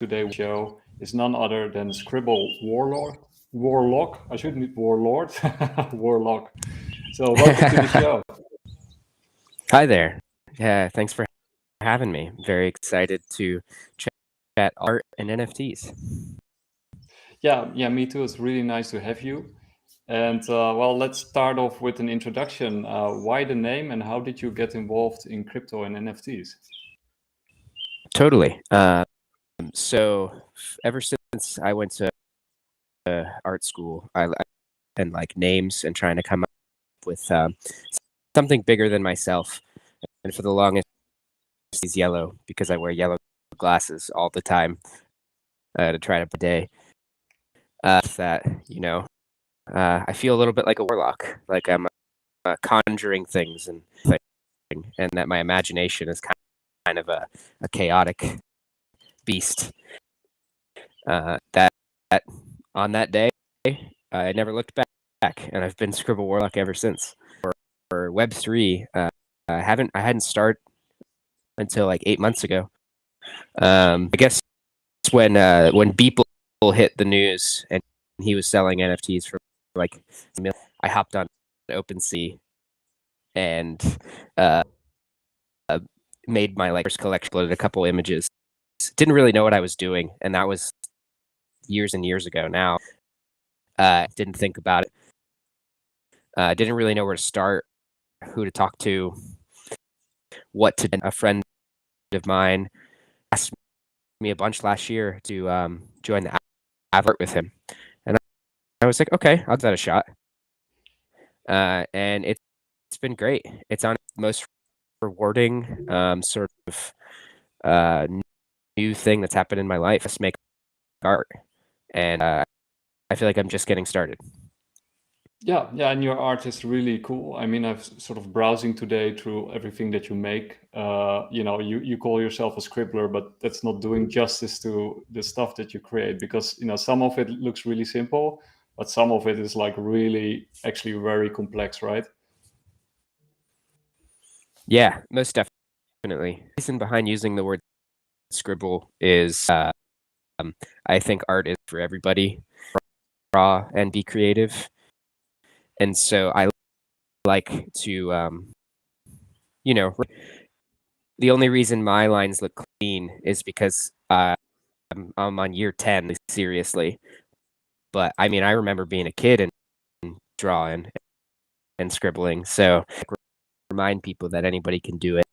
today show is none other than ScribbleWarl0ck. I shouldn't be Warlord, Warlock. So welcome to the show. Hi there. Yeah, thanks for having me. Very excited to chat art and NFTs. Yeah, me too. It's really nice to have you. And well, let's start off with an introduction. Why the name, and how did you get involved in crypto and NFTs? Totally. So ever since I went to art school, and like names and trying to come up with something bigger than myself. And for the longest, is yellow because I wear yellow glasses all the time to try to day. That I feel a little bit like a warlock, like I'm conjuring things and that my imagination is kind of a chaotic beast. That on that day, I never looked back, and I've been ScribbleWarl0ck ever since. For Web3, I hadn't started until like 8 months ago. I guess when Beeple hit the news and he was selling NFTs for like $1 million, I hopped on OpenSea and made my first collection, uploaded a couple images. Didn't really know what I was doing, and that was years and years ago now. Didn't think about it. Didn't really know where to start, who to talk to, what to do. A friend of mine asked me a bunch last year to join the AVAX with him, and I was like, okay, I'll give that a shot. And it's been great. It's on most rewarding sort of new thing that's happened in my life. Just make art, and I feel like I'm just getting started. Yeah, and your art is really cool. I mean, I've sort of browsing today through everything that you make. You call yourself a scribbler, but that's not doing justice to the stuff that you create, because some of it looks really simple, but some of it is like really actually very complex, right? Yeah, most definitely. The reason behind using the word scribble is I think art is for everybody, draw and be creative. And so I like to, the only reason my lines look clean is because I'm on year 10, seriously. But I mean, I remember being a kid and drawing and scribbling. So remind people that anybody can do it.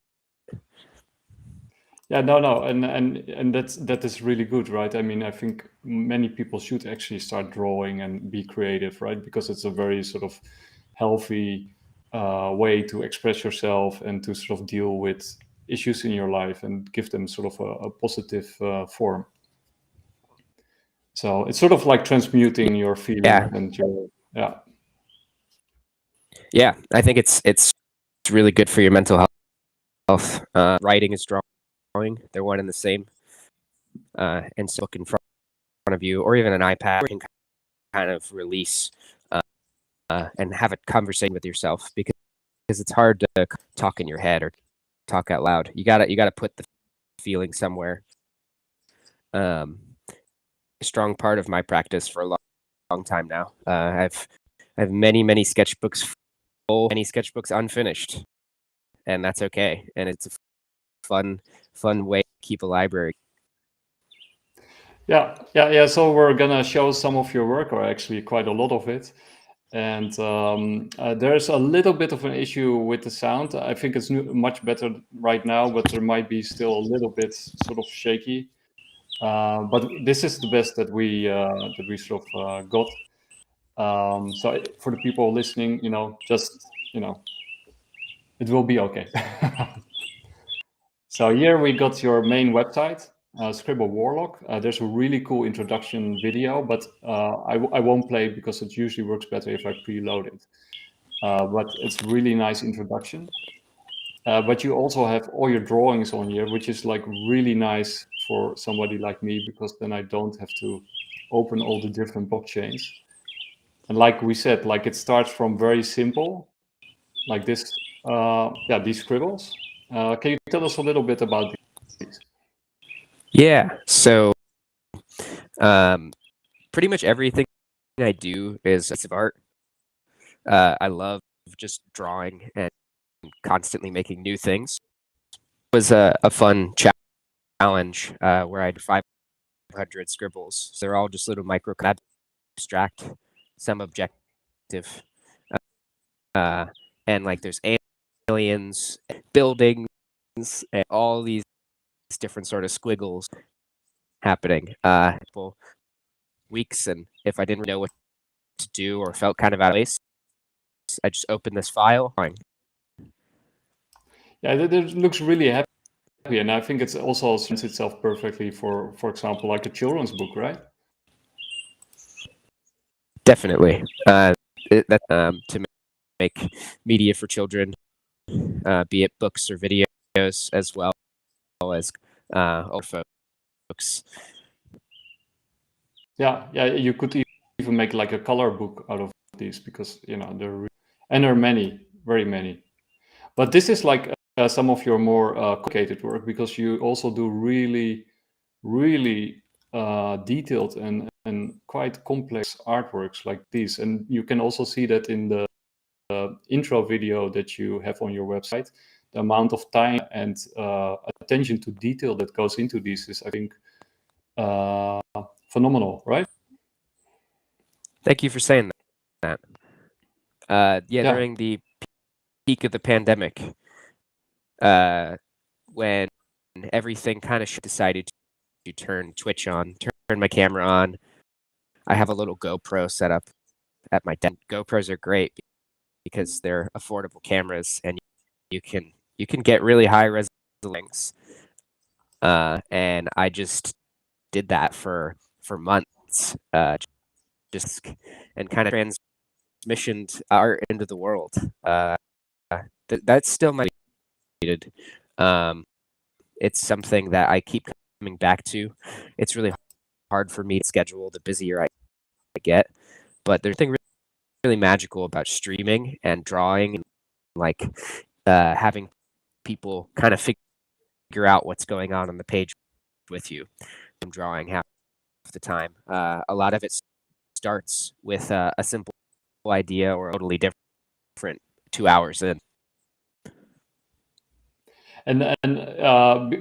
Yeah, no, and that is really good, right? I mean, I think many people should actually start drawing and be creative, right? Because it's a very sort of healthy way to express yourself and to sort of deal with issues in your life and give them sort of a positive form. So it's sort of like transmuting your feelings and your Yeah, I think it's really good for your mental health. Writing is drawing; they're one and the same. And so look in front of you, or even an iPad, you can kind of release and have a conversation with yourself, because it's hard to talk in your head or talk out loud. You gotta put the feeling somewhere. A strong part of my practice for a long time now. I have many sketchbooks full, many sketchbooks unfinished, and that's okay. And it's a fun way to keep a library. Yeah. So we're gonna show some of your work, or actually quite a lot of it. And there's a little bit of an issue with the sound. I think it's much better right now, but there might be still a little bit sort of shaky. But this is the best that we sort of got. So for the people listening, it will be okay. So here we got your main website, ScribbleWarl0ck. There's a really cool introduction video, but I won't play it because it usually works better if I preload it. But it's really nice introduction. But you also have all your drawings on here, which is like really nice for somebody like me, because then I don't have to open all the different blockchains. And like we said, like it starts from very simple, like this, these scribbles. Can you tell us a little bit about these? Yeah, so Pretty much everything I do is a piece of art. I love just drawing and constantly making new things. It was a fun challenge where I did 500 scribbles. So they're all just little micro abstract, some objective, and like there's aliens, buildings, and all these different sort of squiggles happening. Weeks, and if I didn't know what to do or felt kind of out of place, I just opened this file. Yeah, it looks really happy, and I think it's also lends itself perfectly for example, like a children's book, right? Definitely. To make media for children, be it books or videos, as well as old folks. Yeah, you could even make like a color book out of these, because there are many, very many. But this is like some of your more complicated work, because you also do really, really detailed and quite complex artworks like these. And you can also see that in the intro video that you have on your website. The amount of time and attention to detail that goes into these is, I think, phenomenal, right? Thank you for saying that. Yeah, during the peak of the pandemic, when everything kind of decided to turn Twitch on, turn my camera on, I have a little GoPro set up at my desk. GoPros are great because they're affordable cameras, and you can get really high resolutions. And I just did that for months, just and kind of transmissioned art into the world. That's still my needed. It's something that I keep coming back to. It's really hard for me to schedule the busier I get, but there's something really magical about streaming and drawing, and like having people kind of figure out what's going on the page with you. I'm drawing half the time. A lot of it starts with a simple idea or totally different 2 hours in. And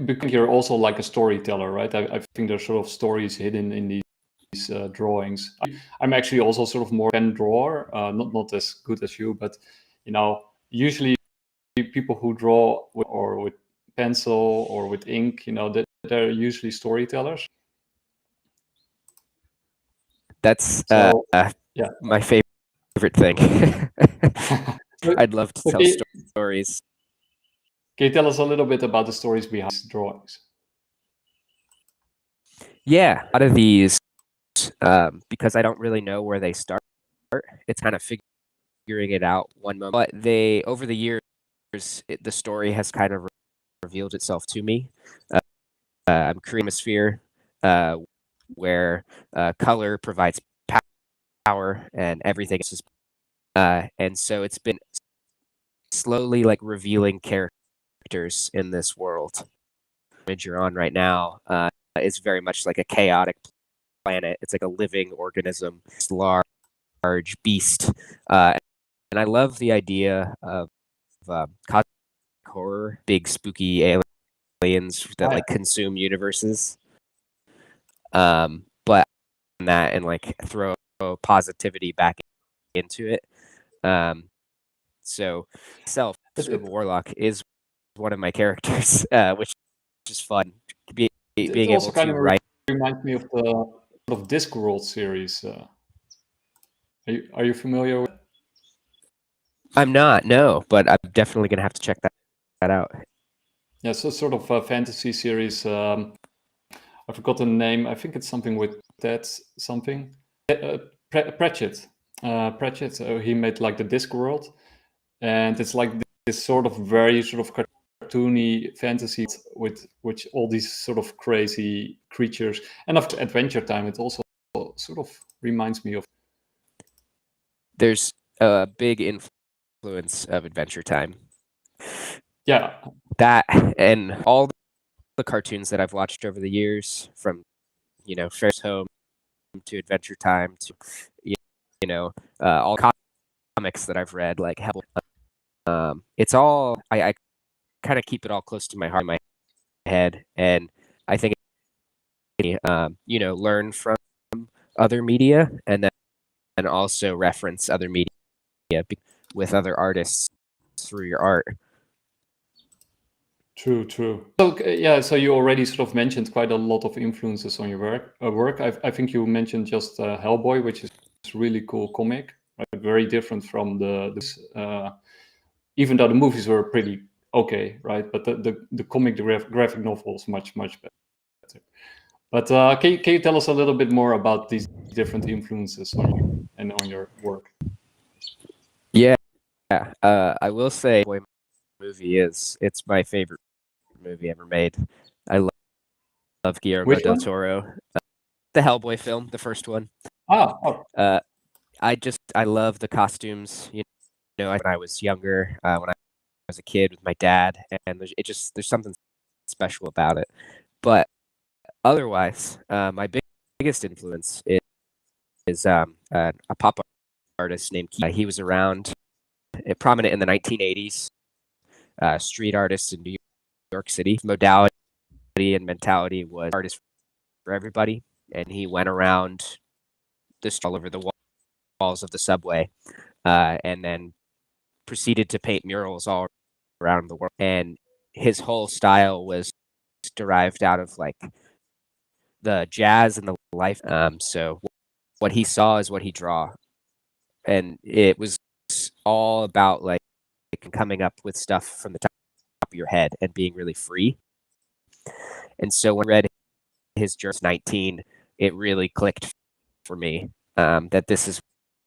because you're also like a storyteller, right? I think there's sort of stories hidden in these drawings. I'm actually also sort of more pen drawer, not as good as you, but usually people who draw with pencil or with ink, they're usually storytellers. That's yeah, my favorite thing. I'd love to tell stories. Can you tell us a little bit about the stories behind these drawings? Yeah, a lot of these, because I don't really know where they start, it's kind of figuring it out one moment. But over the years, the story has kind of revealed itself to me. I'm creating a sphere where color provides power and everything is and so it's been slowly like revealing characters in this world. The image you're on right now is very much like a chaotic planet. It's like a living organism. It's large beast, and I love the idea of cosmic horror, big spooky aliens that like consume universes. But that and like throw positivity back into it. So ScribbleWarl0ck is one of my characters, which is fun. Being able to write. Reminds me of the sort of Discworld series. Are you familiar with? I'm not, no, but I'm definitely gonna have to check that out. Yeah, so sort of a fantasy series. I forgot the name. I think it's something with that something. Pratchett. Pratchett. He made like the Discworld, and it's like this sort of very sort of cartoony fantasy with all these sort of crazy creatures. And of Adventure Time, it also sort of reminds me of. There's a big influence of Adventure Time. Yeah. That and all the cartoons that I've watched over the years, from Ferris Home to Adventure Time to all comics that I've read, like it's all I kind of keep it all close to my heart, my head, and I think learn from other media and also reference other media with other artists through your art. True. So yeah, so you already sort of mentioned quite a lot of influences on your work. I think you mentioned just Hellboy, which is a really cool comic, right? Very different from even though the movies were pretty okay, right? But the comic, the graphic novel is much better. But can you tell us a little bit more about these different influences on you and on your work? Yeah, I will say, Boy movie it's my favorite movie ever made. I love Guillermo del Toro. The Hellboy film, the first one. I love the costumes. When I was younger, when I was a kid with my dad, and there's something special about it. But otherwise, my biggest influence is a pop artist named Keith. He was around, prominent in the 1980s. Street artist in New York City. Modality and mentality was artist for everybody, and he went around all over the walls of the subway, and then proceeded to paint murals all around the world. And his whole style was derived out of like the jazz and the life. So what he saw is what he draw, and it was all about like coming up with stuff from the top of your head and being really free. And so when I read his journal 19, it really clicked for me that this is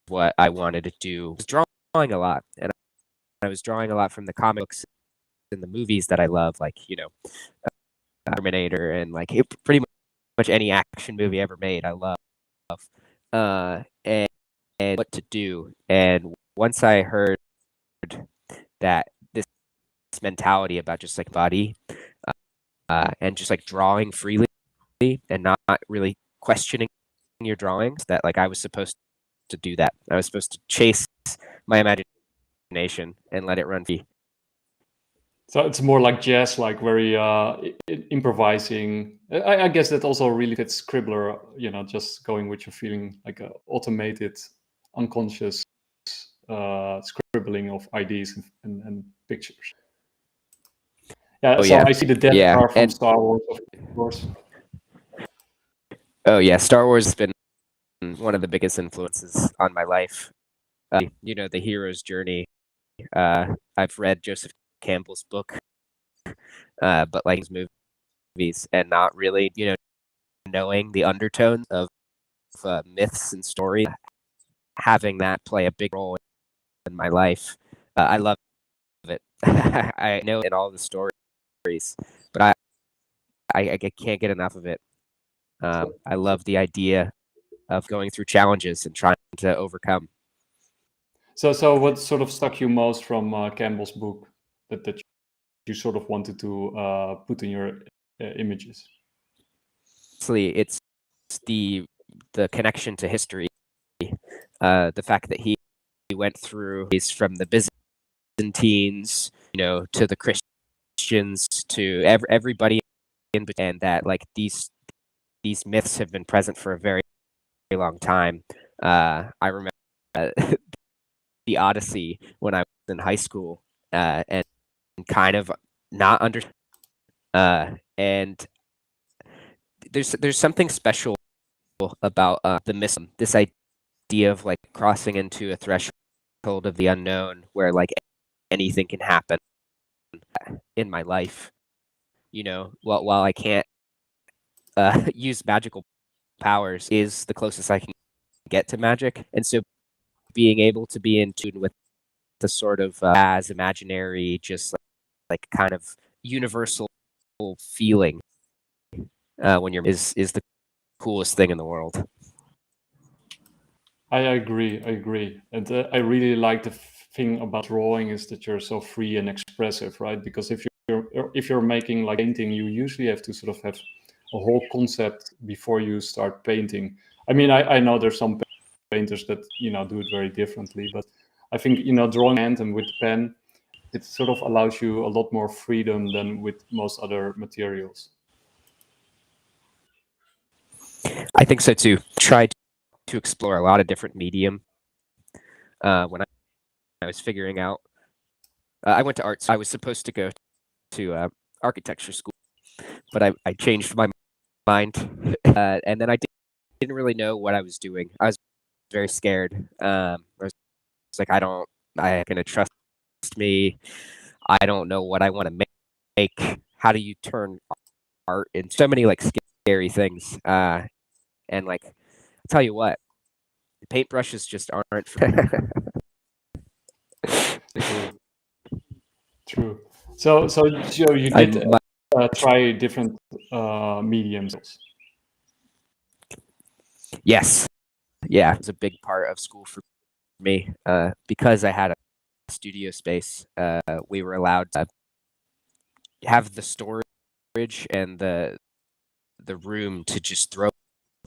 what I wanted to do. I was drawing a lot, and I was drawing a lot from the comic books and the movies that I love, like Terminator, and like pretty much any action movie ever made. I love, and what to do. And once I heard that this mentality about just like body and just like drawing freely and not really questioning your drawings, that like I was supposed to do that. I was supposed to chase my imagination and let it run free. So it's more like jazz, like very improvising. I guess that also really fits Scribbler, just going with your feeling, like an automated, unconscious scribbling of ideas and pictures. Yeah, I see the Death Star from Star Wars, of course. Oh yeah, Star Wars has been one of the biggest influences on my life. The hero's journey. I've read Joseph Campbell's book, but like his movies, and not really, knowing the undertones of myths and stories, having that play a big role in my life. I love it. I know in all the stories, but I can't get enough of it. I love the idea of going through challenges and trying to overcome. So what sort of stuck you most from Campbell's book that you sort of wanted to put in your images? It's the connection to history, the fact that he went through from the Byzantines, to the Christians, to everybody in between, and that like these myths have been present for a very, very long time. I remember the Odyssey when I was in high school, and kind of not under, and there's something special about the myth, this idea of like crossing into a threshold of the unknown, where like anything can happen in my life. While I can't use magical powers, is the closest I can get to magic, and so being able to be in tune with the sort of as imaginary, just like kind of universal feeling when you're is the coolest thing in the world. I agree, and I really like the thing about drawing is that you're so free and expressive, right? Because if you're making like painting, you usually have to sort of have a whole concept before you start painting. I mean, I know there's some painters that do it very differently, but I think drawing hand and with the pen, it sort of allows you a lot more freedom than with most other materials. I think so too. Tried to explore a lot of different medium. When I was figuring out, I went to arts. I was supposed to go to architecture school, but I changed my mind, and then I didn't really know what I was doing. I was very scared. I was like, I gonna trust me. I don't know what I want to make. How do you turn art into so many like scary things? And like, I'll tell you what, the paintbrushes just aren't for True. So you did try different mediums. Yes. Yeah, it was a big part of school for me. Because I had a studio space, we were allowed to have the storage and the room to just throw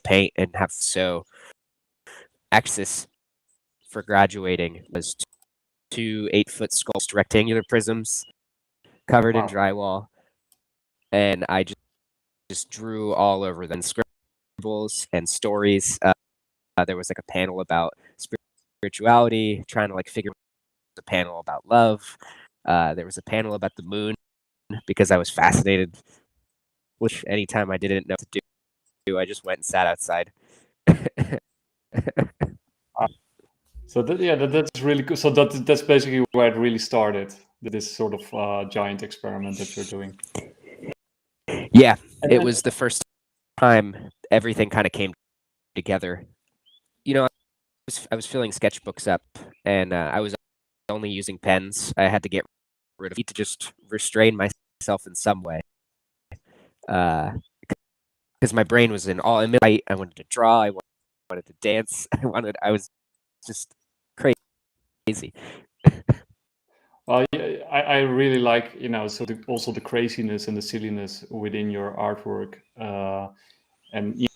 paint and have access for graduating was 2 8-foot sculpted rectangular prisms covered in drywall, and I just drew all over them, scribbles and stories. There was like a panel about spirituality, trying to like figure out a panel about love. There was a panel about the moon because I was fascinated. Which anytime I didn't know what to do, I just went and sat outside. So that's really cool. So that's basically where it really started. This sort of giant experiment that you're doing. Yeah, it was the first time everything kind of came together. I was filling sketchbooks up, and I was only using pens. I had to get rid of to just restrain myself in some way, because my brain was in all. I wanted to draw. I wanted to dance. I was just crazy. Well, I really like so also the craziness and the silliness within your artwork, and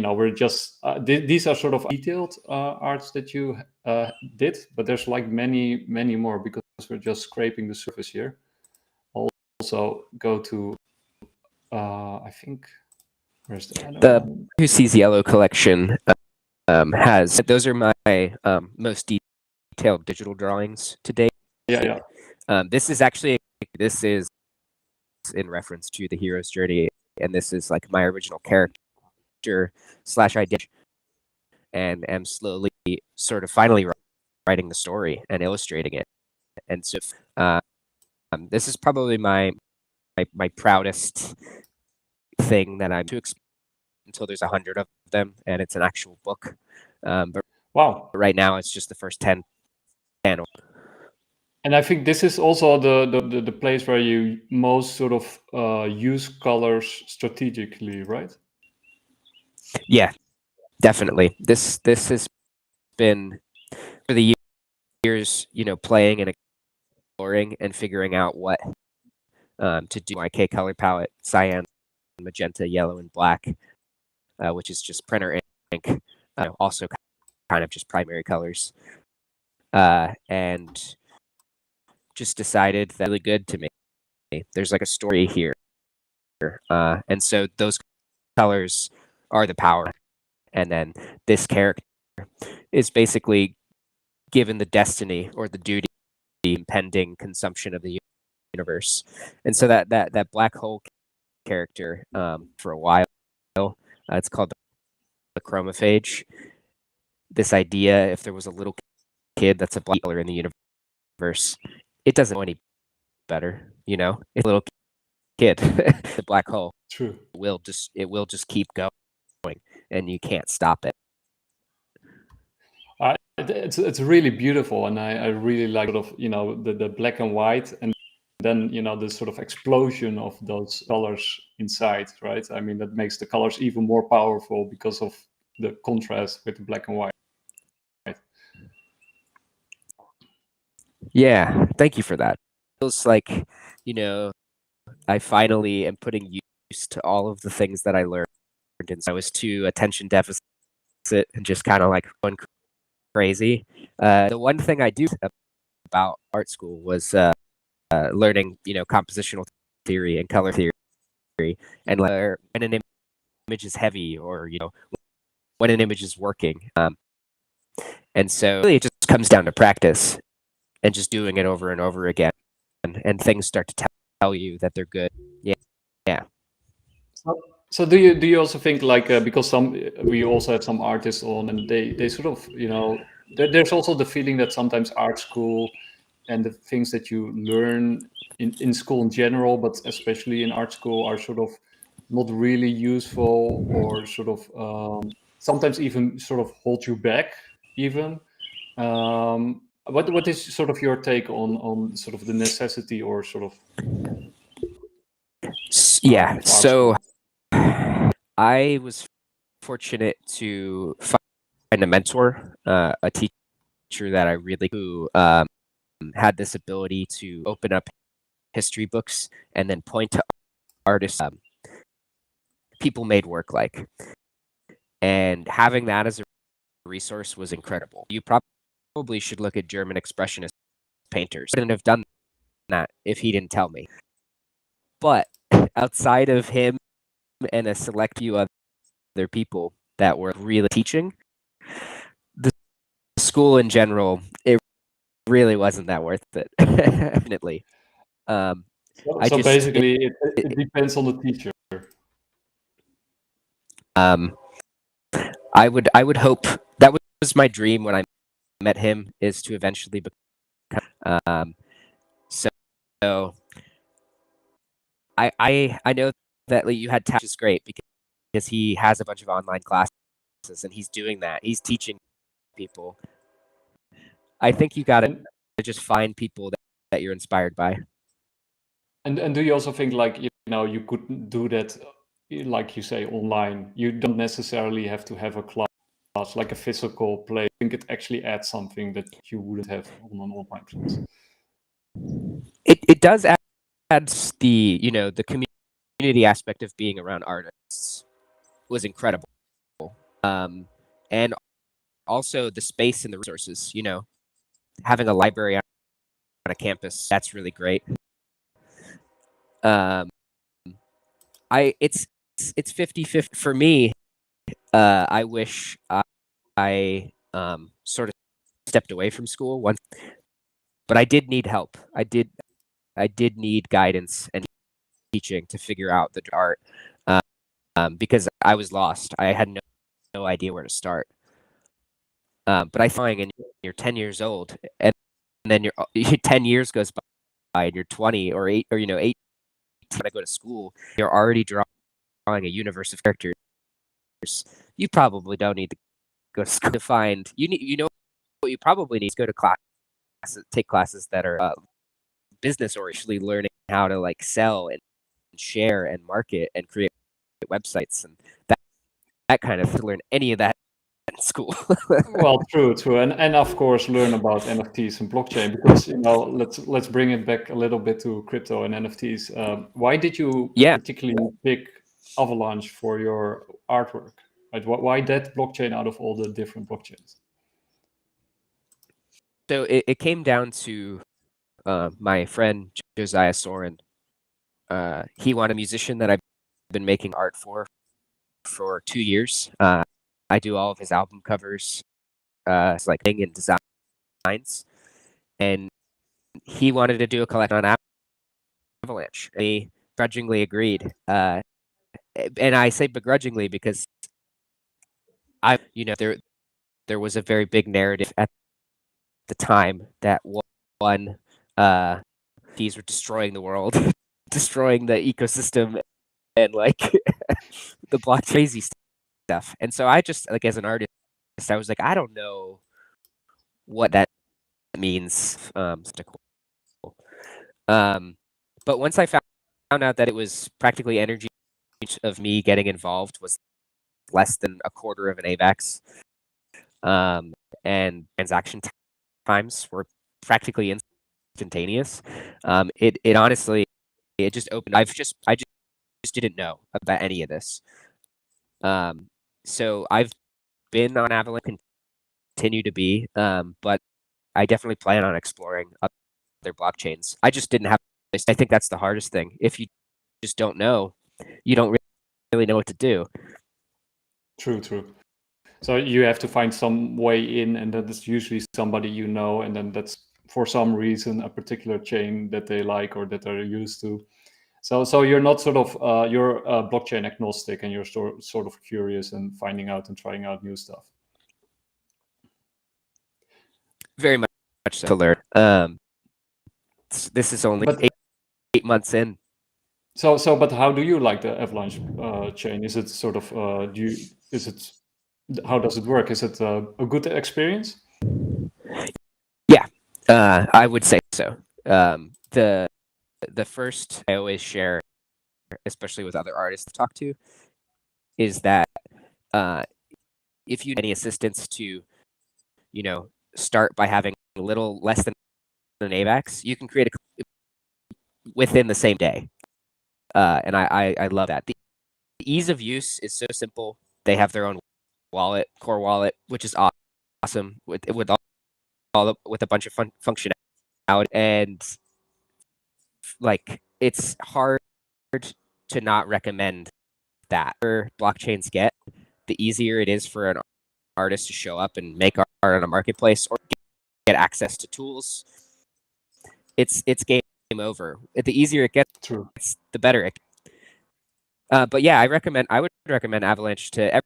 we're just these are sort of detailed arts that you did, but there's like many more because we're just scraping the surface here. I'll also go to I think where's the other one? Who Sees Yellow collection has those are my most detailed digital drawings to date. Yeah. This is in reference to the hero's journey, and this is like my original character / idea, and am slowly sort of finally writing the story and illustrating it. And so this is probably my proudest thing that I'm to explain until there's 100 of them and it's an actual book. But wow, right now it's just the first 10 panels. And I think this is also the place where you most sort of use colors strategically, right? Yeah, definitely. This has been for the years, playing and exploring and figuring out what to do. My K color palette: cyan, magenta, yellow, and black, which is just printer ink. Also, kind of just primary colors, and just decided that really good to me. There's like a story here, and so those colors are the power. And then this character is basically given the destiny or the duty, the impending consumption of the universe. And so that black hole character, for a while, it's called the chromophage. This idea, if there was a little kid that's a black color in the universe, it doesn't know any better, It's a little kid. The black hole will just keep going, and you can't stop it. It's really beautiful, and I really like sort of the black and white, and then the sort of explosion of those colors inside, right? I mean, that makes the colors even more powerful because of the contrast with the black and white. Yeah, thank you for that. It feels like I finally am putting to all of the things that I learned. And so I was too attention deficit and just kind of like going crazy. The one thing I do about art school was learning, compositional theory and color theory, and when an image is heavy, or when an image is working. And so really, it just comes down to practice and just doing it over and over again, and things start to tell you that they're good. Yeah. So do you also think, like, because we also had some artists on, and they sort of, there's also the feeling that sometimes art school and the things that you learn in school in general, but especially in art school, are sort of not really useful, or sort of sometimes even sort of hold you back even. What is sort of your take on sort of the necessity, or sort of Yeah. art So school? I was fortunate to find a mentor, a teacher that I really who had this ability to open up history books and then point to artists people made work like. And having that as a resource was incredible. You probably should look at German expressionist painters. I wouldn't have done that if he didn't tell me. But outside of him and a select few other people that were really teaching, the school in general, it really wasn't that worth it. Definitely. So basically, it depends on the teacher. I would hope that was my dream when I met him, is to eventually become. So I know that you had Tash is great because he has a bunch of online classes and he's doing that. He's teaching people. I think you got to just find people that you're inspired by. And do you also think, like, you could do that, like you say, online? You don't necessarily have to have a class, like a physical place. I think it actually adds something that you wouldn't have on an online class. It does add the the community aspect of being around artists was incredible, and also the space and the resources. Having a library on a campus, that's really great. It's 50-50 for me. I wish I sort of stepped away from school once, but I did need help. I did need guidance and teaching to figure out the art, because I was lost. I had no idea where to start. But I find, and you're 10 years old, and then you're 10 years goes by, and you're 20 or 8, or 8 when I go to school, you're already drawing a universe of characters. You probably don't need to go to school to find. What you probably need is go to classes, take classes that are business, or actually learning how to like sell and share and market and create websites, and that kind of, to learn any of that in school. Well, true, and of course learn about NFTs and blockchain, because let's bring it back a little bit to crypto and NFTs. Why did you particularly pick Avalanche for your artwork? Right? Why that blockchain out of all the different blockchains? So it came down to my friend Josiah Soren. He wanted a musician that I've been making art for 2 years. I do all of his album covers, it's like and designs, and he wanted to do a collection on Avalanche. And he begrudgingly agreed, and I say begrudgingly because there was a very big narrative at the time that these were destroying the world, destroying the ecosystem, and like the block crazy stuff. And so I just, like, as an artist, I was like, I don't know what that means. But once I found out that it was practically energy of me getting involved was less than a quarter of an AVAX, and transaction times were practically instantaneous. It honestly, it just opened. I just just didn't know about any of this. So I've been on Avalanche, continue to be, but I definitely plan on exploring other blockchains. I just didn't have. I think that's the hardest thing. If you just don't know, you don't really know what to do. True. So you have to find some way in, and that is usually somebody you know, and then that's for some reason a particular chain that they like or that they're used to. So you're not sort of you're blockchain agnostic, and you're sort of curious and finding out and trying out new stuff. Very much so to learn. This is only 8 months in. But how do you like the Avalanche chain? Is it sort of how does it work? Is it a good experience? Yeah, I would say so. The first I always share, especially with other artists to talk to, is that if you need any assistance to, start by having a little less than an AVAX, you can create a within the same day. And I love that. The ease of use is so simple. They have their own wallet, core wallet, which is awesome with a bunch of functionality, and like it's hard to not recommend that. The blockchains get, the easier it is for an artist to show up and make art on a marketplace or get access to tools. It's game over. The easier it gets, True. the better it gets. But yeah, I would recommend Avalanche to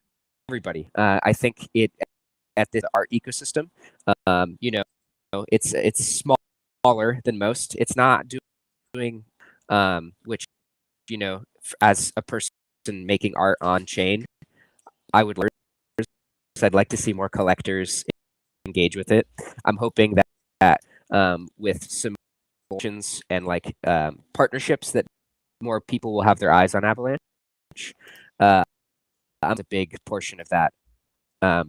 everybody. I think it at the art ecosystem, it's smaller than most. It's not doing which, as a person making art on chain, I would I'd like to see more collectors engage with it. I'm hoping that with some and like partnerships, that more people will have their eyes on Avalanche. I'm a big portion of that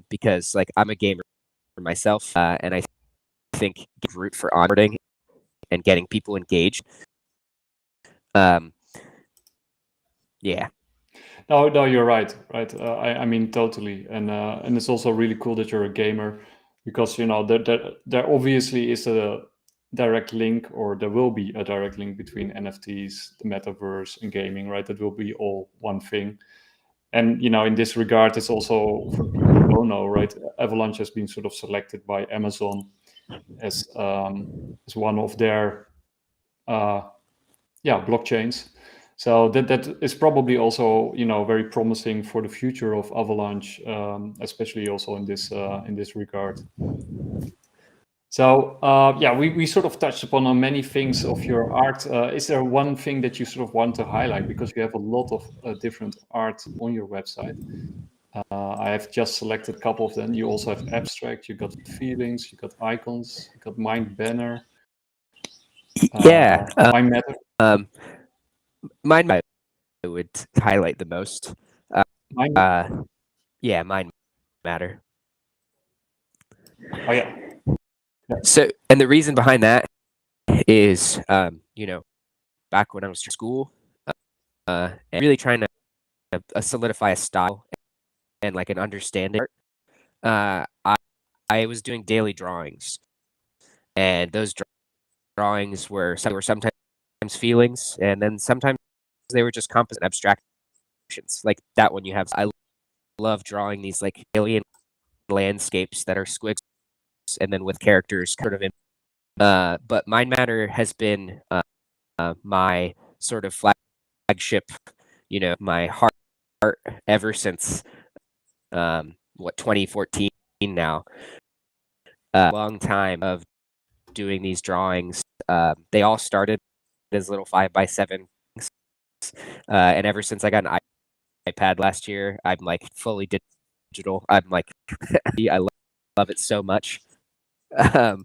because like I'm a gamer myself, and I think root for onboarding and getting people engaged. Yeah. No, you're right. I mean, totally, and it's also really cool that you're a gamer, because there obviously is a direct link, or there will be a direct link between NFTs, the metaverse, and gaming, right? That will be all one thing. And in this regard, it's also, for people who don't know, right? Avalanche has been sort of selected by Amazon as one of their blockchains. So that is probably also very promising for the future of Avalanche, especially also in this regard. So we sort of touched upon many things of your art. Is there one thing that you sort of want to highlight, because you have a lot of different art on your website? I have just selected a couple of them. You also have abstract, you got feelings, you got icons, you got mind banner. Yeah, mind matter. Mind matter I would highlight the most. Mind matter. Oh yeah. So, and the reason behind that is, back when I was in school, and really trying to solidify a style and like an understanding. I was doing daily drawings, and those drawings were sometimes feelings, and then sometimes they were just composite abstractions, like that one you have. I love drawing these like alien landscapes that are squigs, and then with characters sort of in. But Mind Matter has been my sort of flagship, my heart ever since 2014 now. Long time of doing these drawings. They all started as little 5x7, and ever since I got an iPad last year, I'm like fully digital. I'm like, I love it so much. But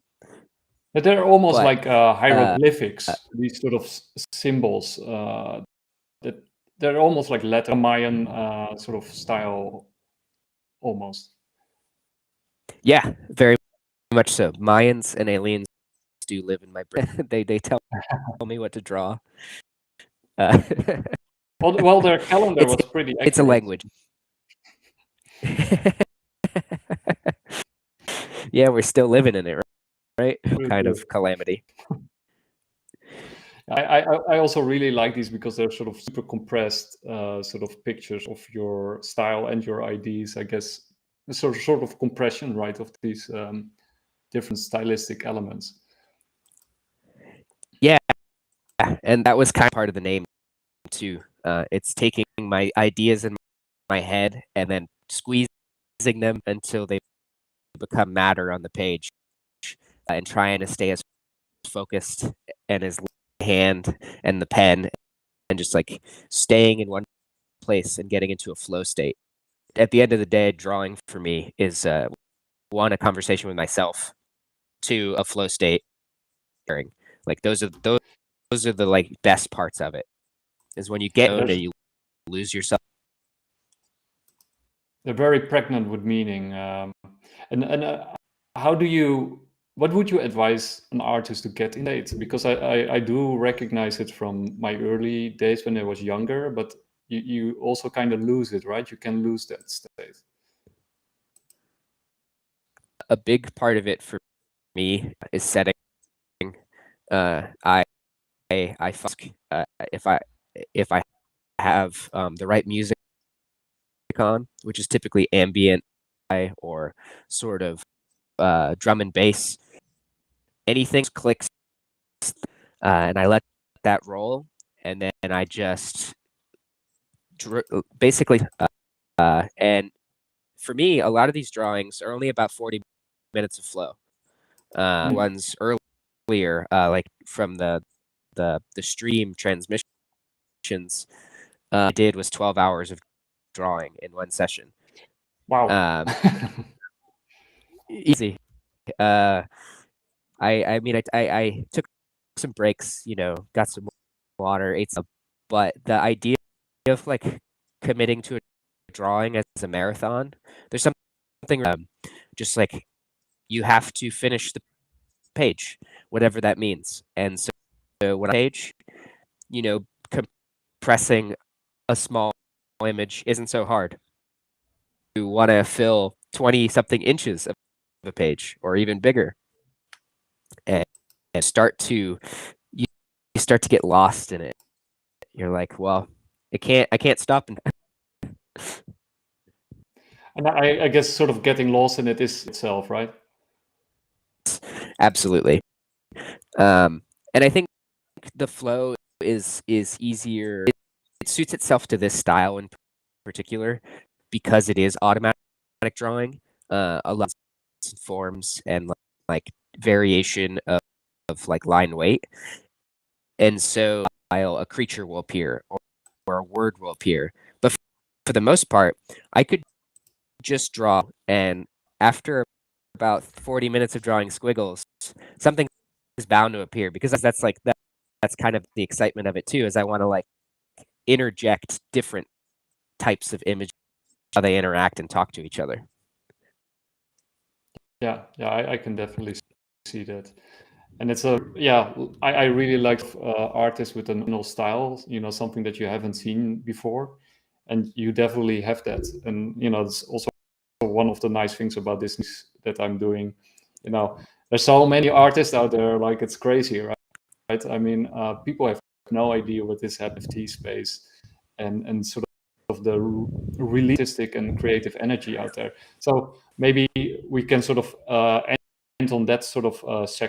they're almost like hieroglyphics, these sort of symbols. That they're almost like letter Mayan sort of style, almost. Yeah, very much so. Mayans and aliens do live in my brain. They tell me what to draw. Well, their calendar was pretty accurate. It's a language. Yeah, we're still living in it, right? Kind of calamity. I also really like these because they're sort of super compressed sort of pictures of your style and your IDs. I guess sort of compression, right, of these different stylistic elements. Yeah, and that was kind of part of the name too. It's taking my ideas in my head and then squeezing them until they become matter on the page, and trying to stay as focused and as hand and the pen and just like staying in one place and getting into a flow state. At the end of the day, drawing for me is one, a conversation with myself, two, a flow state. Like those are the like best parts of it. Is when you get and you lose yourself. They're very pregnant with meaning. And how do you? What would you advise an artist to get in it? Because I do recognize it from my early days when I was younger, but you also kind of lose it, right? You can lose that state. A big part of it for me is setting. If I have the right music on, which is typically ambient or sort of drum and bass, anything clicks, and I let that roll, and then I just basically and for me, a lot of these drawings are only about 40 minutes of flow. Ones earlier, like from the stream transmissions, I did was 12 hours of drawing in one session. Wow. Easy. I mean, I took some breaks, you know, got some water, ate some, but the idea of like committing to a drawing as a marathon, there's something just like you have to finish the page, whatever that means. And so when I page, you know, compressing a small image isn't so hard. You want to fill 20 something inches of a page or even bigger, and start to you start to get lost in it. You're like, well, I can't stop. And I guess sort of getting lost in it is itself, right? Absolutely. And I think the flow is easier. It suits itself to this style in particular because it is automatic drawing. A lot of forms and like variation of like line weight. And so a creature will appear or a word will appear. But for the most part, I could just draw, and after about 40 minutes of drawing squiggles, something is bound to appear, because that's like that's kind of the excitement of it too, is I want to like interject different types of images, how they interact and talk to each other. Yeah, I can definitely see that. And it's I really like artists with an original style, you know, something that you haven't seen before, and you definitely have that. And you know, it's also one of the nice things about this that I'm doing. You know, there's so many artists out there, like it's crazy, right? I mean, people have no idea what this NFT space and sort of the realistic and creative energy out there. So maybe we can sort of end on that sort of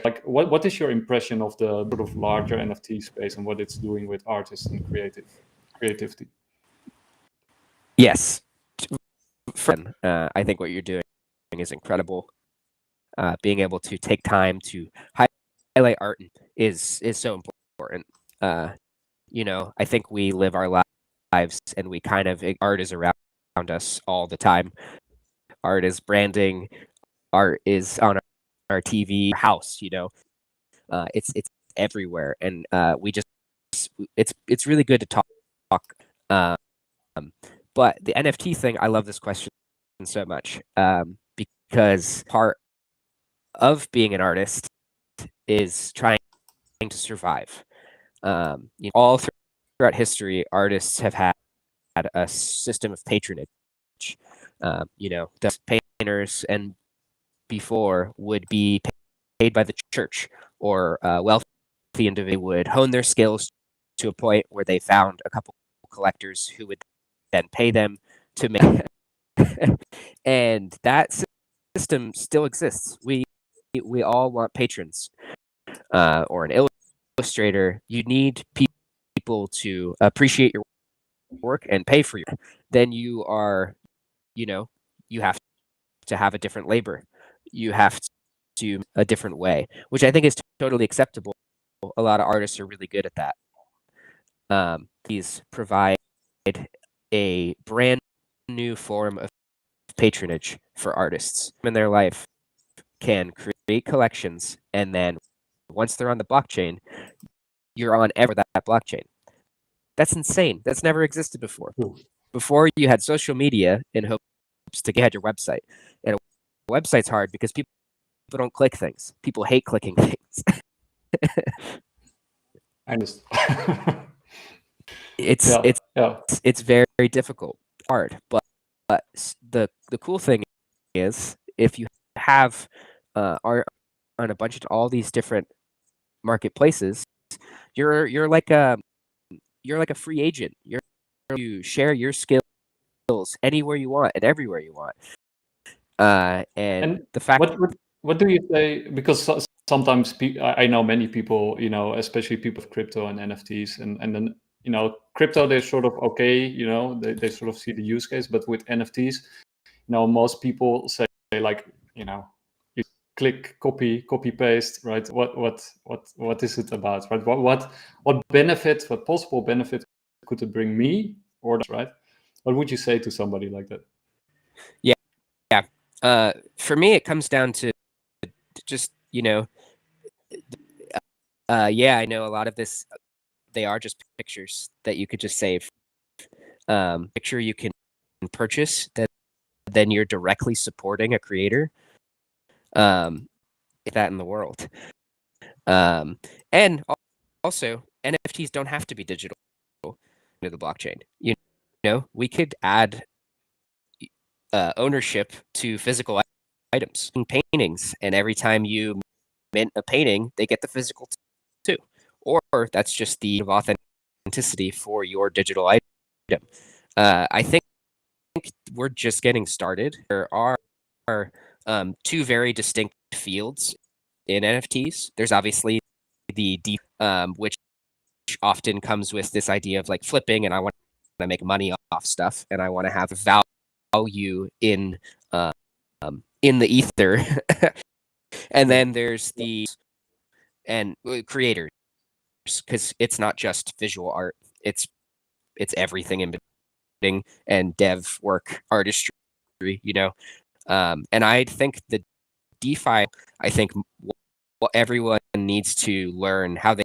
like what is your impression of the sort of larger NFT space and what it's doing with artists and creativity? Yes. I think what you're doing is incredible. Being able to take time to highlight art is so important. You know, I think we live our lives and we kind of, art is around us all the time. Art is branding. Art is on our TV, our house. You know, it's everywhere, and we just it's really good to talk. But the NFT thing, I love this question so much, because part of being an artist is trying to survive. You know, all throughout history, artists have had a system of patronage. The painters and before would be paid by the church, or wealthy individuals would hone their skills to a point where they found a couple collectors who would then pay them to make. And that system still exists. We all want patrons, or an illustrator. You need people to appreciate your work and pay for you. Then you are, you have to have a different labor. You have to a different way, which I think is totally acceptable. A lot of artists are really good at that. These provide a brand new form of patronage for artists in their life, can create collections, and then once they're on the blockchain, you're on that blockchain. That's insane. That's never existed before. Before, you had social media in hopes to get your website, and a website's hard because people don't click things. People hate clicking things. I just it's very difficult, hard. But the cool thing is, if you have art on a bunch of all these different marketplaces, you're like a free agent. You share your skills anywhere you want and everywhere you want. And the fact. What do you say? Because sometimes I know many people, especially people of crypto and NFTs, and then crypto, they're sort of okay, they sort of see the use case, but with NFTs, most people say, like, you click copy paste, right? What is it about, right? What benefit, what possible benefit could it bring me, or right? What would you say to somebody like that? Yeah. For me, it comes down to just, I know a lot of this, they are just pictures that you could just save. Picture you can purchase, that then you're directly supporting a creator. That in the world. And also, NFTs don't have to be digital to the blockchain. We could add ownership to physical items, paintings, and every time you mint a painting, they get the physical too. Or that's just the authenticity for your digital item. I think we're just getting started. There are two very distinct fields in NFTs. There's obviously the which often comes with this idea of like flipping, and I want to make money off stuff, and I want to have value in the ether. And then there's the creators, because it's not just visual art, it's everything in between, and dev work, artistry, and I think the DeFi, I think everyone needs to learn how they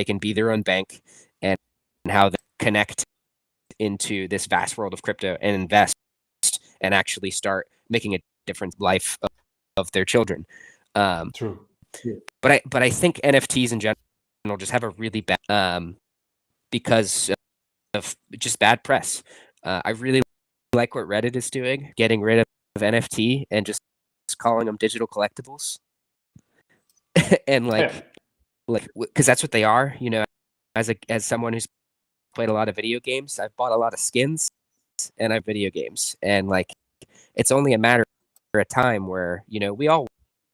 can be their own bank, and how they connect into this vast world of crypto and invest and actually start making a different life of their children. True. Yeah. But I think NFTs in general just have a really bad, because of just bad press. I really like what Reddit is doing, getting rid of NFT and just calling them digital collectibles. And because that's what they are. As someone who's played a lot of video games, I've bought a lot of skins, and I have video games, and like, it's only a matter of time where we all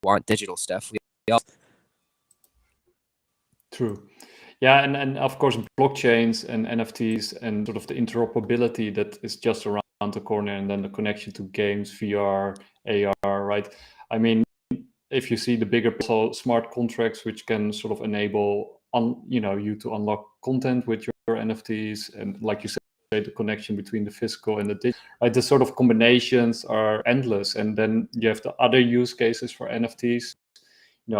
want digital stuff. We all. True. Yeah, and of course, blockchains and NFTs and sort of the interoperability that is just around the corner, and then the connection to games, VR, AR, right? I mean, if you see the bigger smart contracts, which can sort of enable you to unlock content with your NFTs, and like you said, the connection between the physical and the digital, right? The sort of combinations are endless, and then you have the other use cases for NFTs,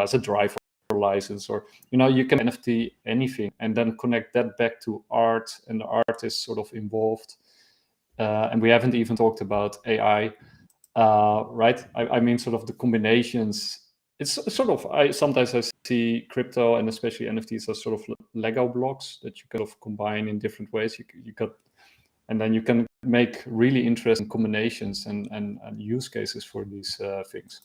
as a driver license, or you can NFT anything and then connect that back to art, and the art is sort of involved. And we haven't even talked about AI, right? I mean, sort of the combinations it's sort of, sometimes I see crypto and especially NFTs as sort of Lego blocks that you kind of combine in different ways. And then you can make really interesting combinations and use cases for these things.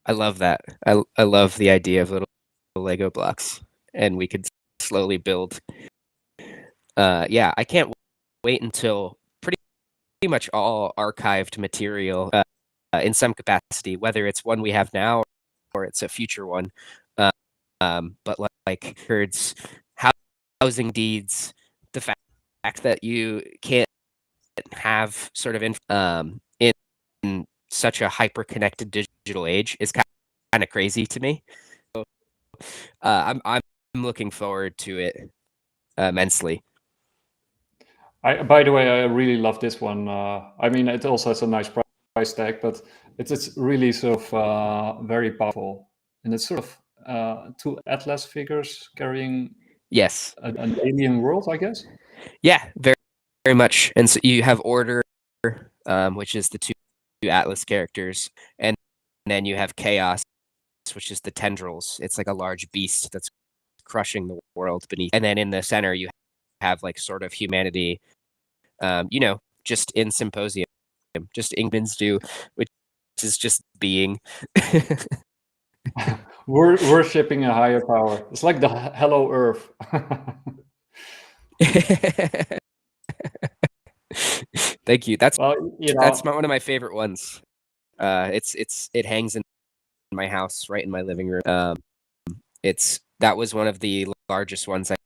I love that. I love the idea of little Lego blocks, and we could slowly build. Yeah, I can't wait until pretty much all archived material in some capacity, whether it's one we have now or it's a future one. But like records, housing deeds, the fact that you can't have sort of in such a hyper-connected digital age is kind of crazy to me. So, I'm looking forward to it immensely. By the way, I really love this one. I mean, it also has a nice price tag, but it's really sort of very powerful, and it's sort of two Atlas figures carrying Yes, an alien world, I guess. Yeah, very much. And so you have Order, which is the two Atlas characters, and then you have Chaos, which is the tendrils. It's like a large beast that's crushing the world beneath. And then in the center, you have like sort of humanity, just in Symposium, just Ingman's do, which is just being. We're worshipping a higher power. It's like the Hello Earth. Thank you. That's well, that's one of my favorite ones. It hangs in my house, right in my living room. That was one of the largest ones I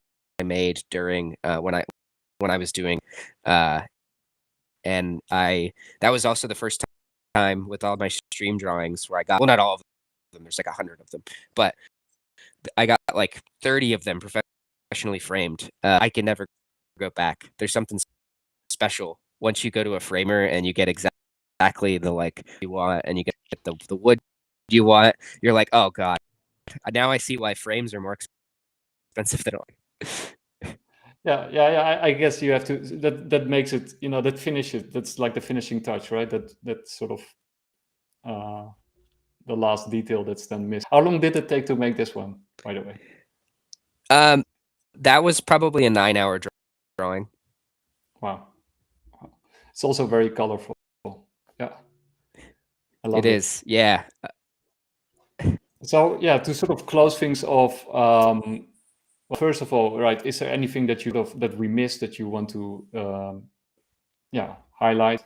made during when I was doing, and that was also the first time with all my stream drawings where I got, well, not all of them. There's like 100 of them, but I got like 30 of them professionally framed. I can never go back. There's something special once you go to a framer and you get exactly the like you want, and you get the wood you want. You're like, oh god, now I see why frames are more expensive than oil. Yeah. I guess you have to. That makes it. That finishes. That's like the finishing touch, right? That sort of the last detail that's then missed. How long did it take to make this one, by the way? That was probably a 9-hour drawing. Wow. It's also very colorful. Yeah. I love it. It is, yeah. So yeah, to sort of close things off, well, first of all, right, is there anything that we missed that you want to highlight?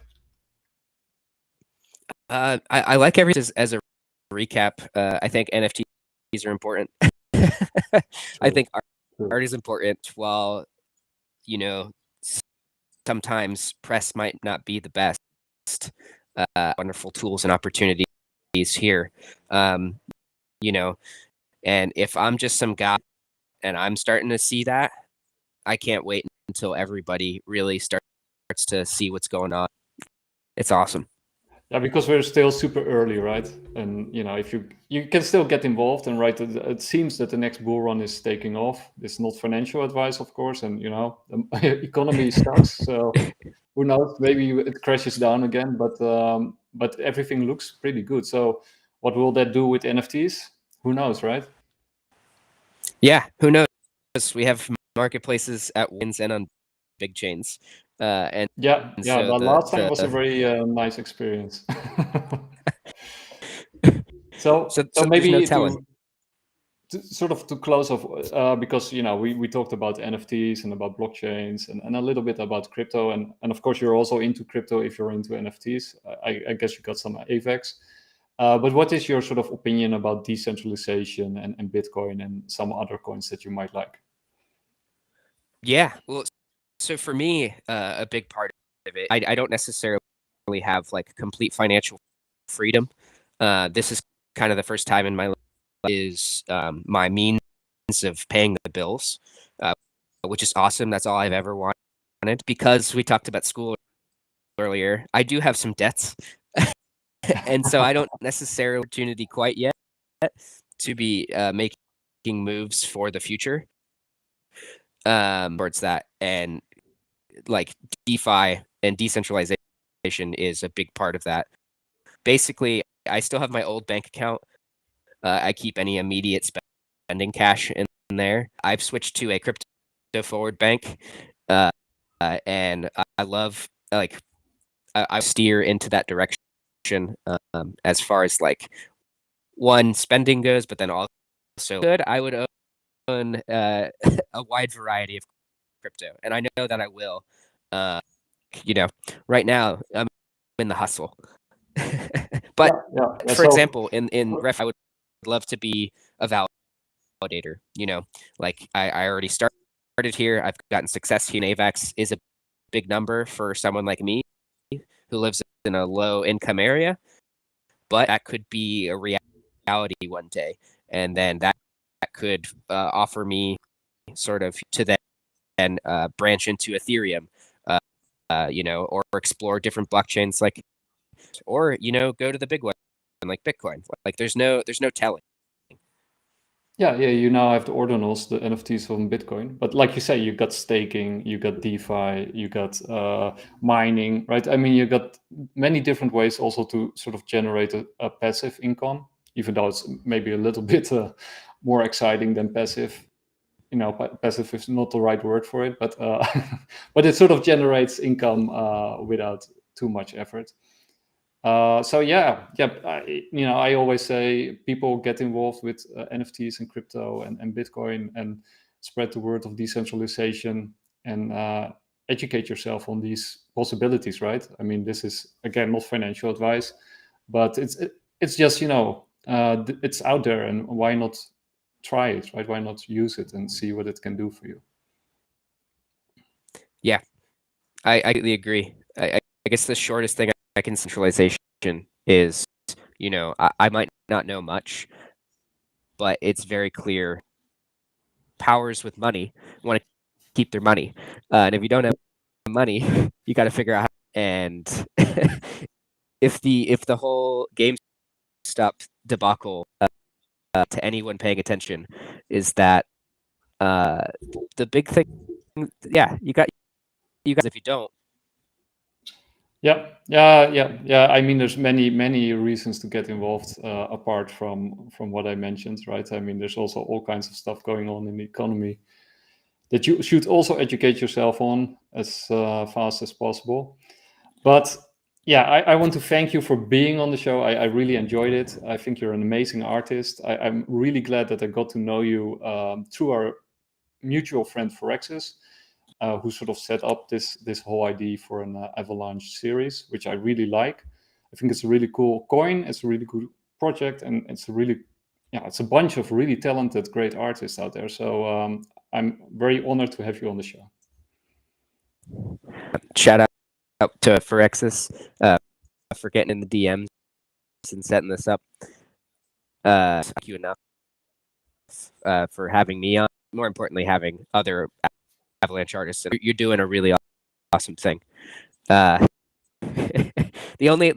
I like everything as a recap. I think NFTs are important. I think art is important. While sometimes press might not be the best, wonderful tools and opportunities here. And if I'm just some guy and I'm starting to see that, I can't wait until everybody really starts to see what's going on. It's awesome. Yeah, because we're still super early, right? And if you can still get involved, and right, it seems that the next bull run is taking off. It's not financial advice, of course, and the economy sucks. So who knows? Maybe it crashes down again, but everything looks pretty good. So what will that do with NFTs? Who knows, right? Yeah, who knows? We have marketplaces at wins and on big chains. And so the last time was a very nice experience. so maybe to sort of to close off, because we talked about NFTs and about blockchains and a little bit about crypto, and of course you're also into crypto if you're into NFTs. I guess you got some AVAX. But what is your sort of opinion about decentralization and Bitcoin and some other coins that you might like? Yeah, well, so for me, a big part of it, I don't necessarily have like complete financial freedom. This is kind of the first time in my life is my means of paying the bills, which is awesome. That's all I've ever wanted. Because we talked about school earlier, I do have some debts. And so I don't necessarily have opportunity quite yet to be making moves for the future towards that. And like DeFi and decentralization is a big part of that. Basically, I still have my old bank account. I keep any immediate spending cash in there. I've switched to a crypto forward bank, and I love I steer into that direction as far as like one spending goes, but then also good. I would own a wide variety of crypto, and I know that I will. Right now I'm in the hustle. But for example, in ref, I would love to be a validator. Like I already started here. I've gotten success here. And AVAX is a big number for someone like me who lives in a low income area, but that could be a reality one day, and then that could offer me sort of to then branch into Ethereum, or explore different blockchains, or go to the big one like Bitcoin. Like there's no telling. Yeah, you now have the ordinals, the NFTs from Bitcoin. But like you say, you got staking, you got DeFi, you got mining, right? I mean, you got many different ways also to sort of generate a passive income, even though it's maybe a little bit more exciting than passive. Passive is not the right word for it, but but it sort of generates income without too much effort. So I always say people get involved with NFTs and crypto and Bitcoin and spread the word of decentralization and educate yourself on these possibilities, right? I mean, this is again not financial advice, but it's just it's out there, and why not try it, right? Why not use it and see what it can do for you? Yeah, I completely agree. I guess the shortest thing I can centralization is, I might not know much, but it's very clear powers with money want to keep their money. And if you don't have money, you got to figure out how. And if the whole GameStop debacle to anyone paying attention is that the big thing, you guys, if you don't. Yeah. I mean, there's many reasons to get involved apart from what I mentioned, right? I mean, there's also all kinds of stuff going on in the economy that you should also educate yourself on as fast as possible. But yeah, I want to thank you for being on the show. I really enjoyed it. I think you're an amazing artist. I'm really glad that I got to know you through our mutual friend Forexis. Who sort of set up this whole idea for an Avalanche series, which I really like. I think it's a really cool coin. It's a really good project, and it's a bunch of really talented, great artists out there. So I'm very honored to have you on the show. Shout out to Forexis for getting in the DMs and setting this up. Thank you enough for having me on. More importantly, having other Avalanche artists. You're doing a really awesome thing. The only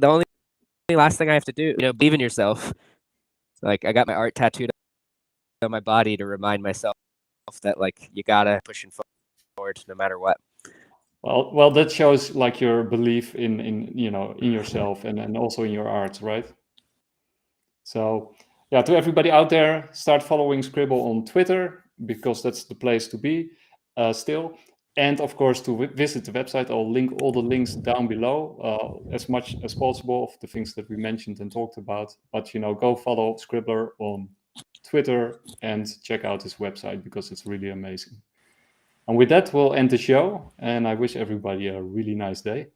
last thing I have to do, believe in yourself. Like I got my art tattooed on my body to remind myself that you gotta push forward no matter what. Well, that shows your belief in yourself and also in your art, right? So yeah, to everybody out there, start following Scribble on Twitter, because that's the place to be still. And of course, to visit the website. I'll link all the links down below as much as possible of the things that we mentioned and talked about. But go follow Scribbler on Twitter and check out his website, because it's really amazing. And with that, we'll end the show. And I wish everybody a really nice day.